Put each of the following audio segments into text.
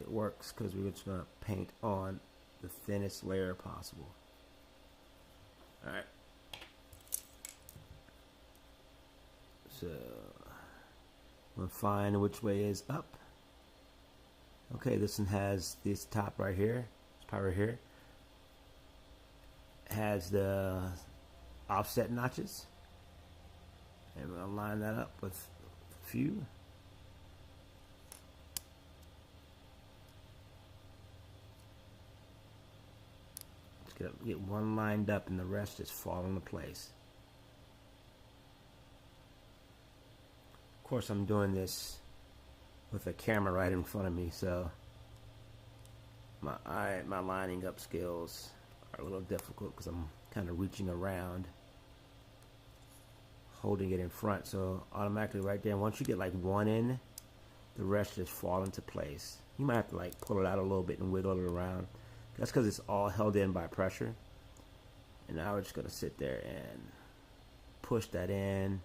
it works, because we're just going to paint on the thinnest layer possible. Alright. So, I'm going to find which way is up. Okay, this one has this top right here. This part right here has the offset notches. And we're going to line that up with a few. Just get one lined up and the rest just fall into place. Of course, I'm doing this with a camera right in front of me, so my lining up skills are a little difficult because I'm kind of reaching around, holding it in front. So automatically right there, once you get like one in, the rest just fall into place. You might have to like pull it out a little bit and wiggle it around. That's because it's all held in by pressure. And now we're just going to sit there and push that in.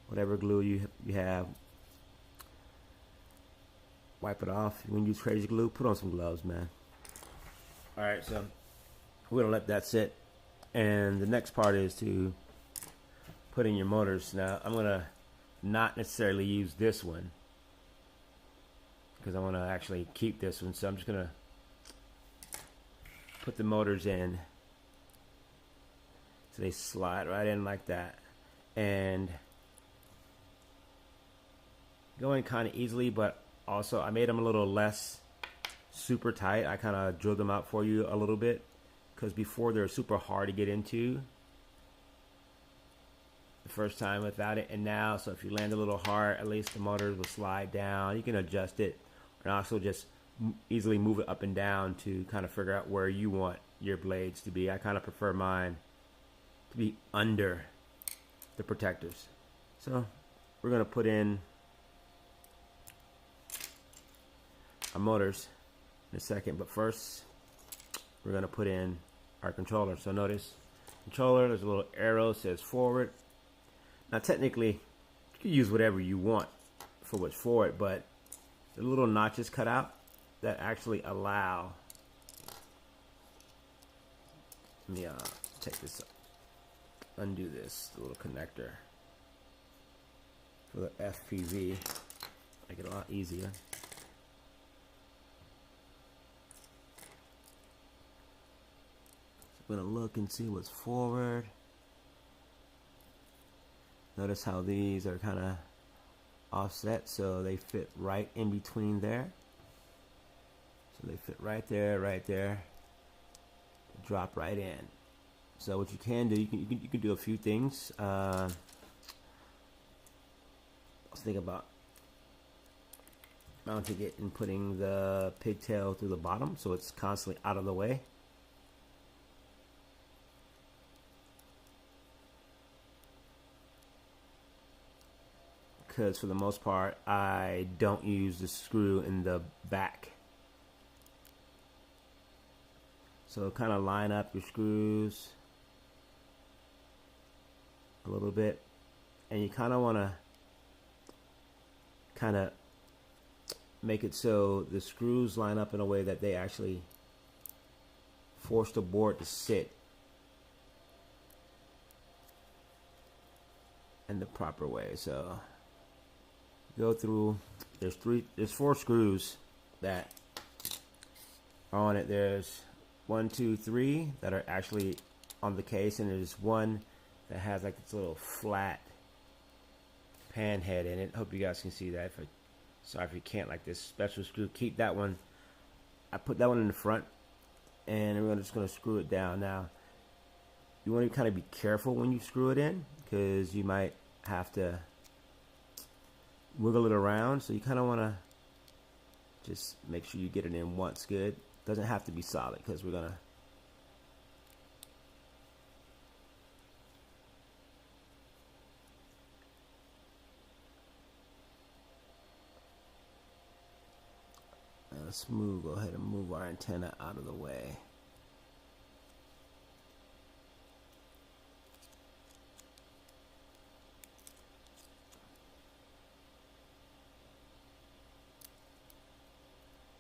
Whatever glue you have, wipe it off. When you use crazy glue, put on some gloves, man. Alright, so we're going to let that sit. And the next part is to put in your motors. Now, I'm going to not necessarily use this one, because I want to actually keep this one. So I'm just going to put the motors in. So they slide right in like that. And going kind of easily, but also I made them a little less super tight. I kind of drilled them out for you a little bit, because before they're super hard to get into the first time without it. And now, so if you land a little hard, at least the motors will slide down. You can adjust it and also just easily move it up and down to kind of figure out where you want your blades to be. I kind of prefer mine to be under the protectors. So we're going to put in our motors in a second, but first we're going to put in our controller. So notice controller, there's a little arrow that says forward. Now technically you can use whatever you want for what's forward, but the little notches cut out that actually allow, let me take this up, undo this, the little connector for the FPV, make it a lot easier. I'm gonna look and see what's forward. Notice how these are kind of offset, so they fit right in between there. So they fit right there, drop right in. So what you can do, you can do a few things. Let's think about mounting it and putting the pigtail through the bottom so it's constantly out of the way. Because for the most part, I don't use the screw in the back. So kind of line up your screws a little bit, and you kind of want to kind of make it so the screws line up in a way that they actually force the board to sit in the proper way. So go through, there's 4 screws that are on it. There's 1, 2, 3 that are actually on the case, and there's one that has like this little flat pan head in it. Hope you guys can see that. Sorry if you can't, like this special screw. Keep that one. I put that one in the front, and we're just going to screw it down. Now, you want to kind of be careful when you screw it in, because you might have to wiggle it around. So you kind of want to just make sure you get it in once good. Doesn't have to be solid, because we're going to go ahead and move our antenna out of the way.